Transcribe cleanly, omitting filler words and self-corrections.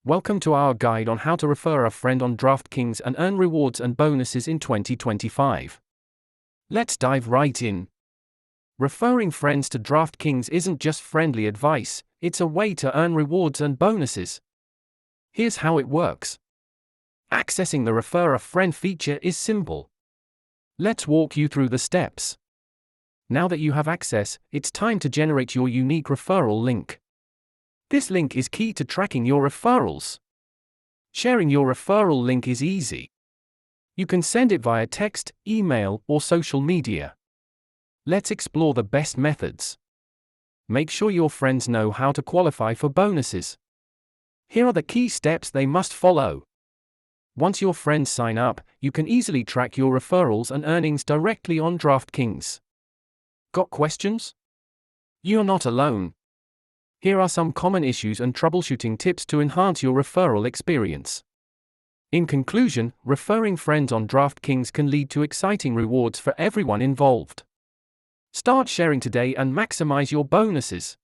Welcome to our guide on how to refer a friend on DraftKings and earn rewards and bonuses in 2025. Let's dive right in. Referring friends to DraftKings isn't just friendly advice, it's a way to earn rewards and bonuses. Here's how it works. Accessing the Refer a Friend feature is simple. Let's walk you through the steps. Now that you have access, it's time to generate your unique referral link. This link is key to tracking your referrals. Sharing your referral link is easy. You can send it via text, email, or social media. Let's explore the best methods. Make sure your friends know how to qualify for bonuses. Here are the key steps they must follow. Once your friends sign up, you can easily track your referrals and earnings directly on DraftKings. Got questions? You're not alone. Here are some common issues and troubleshooting tips to enhance your referral experience. In conclusion, referring friends on DraftKings can lead to exciting rewards for everyone involved. Start sharing today and maximize your bonuses.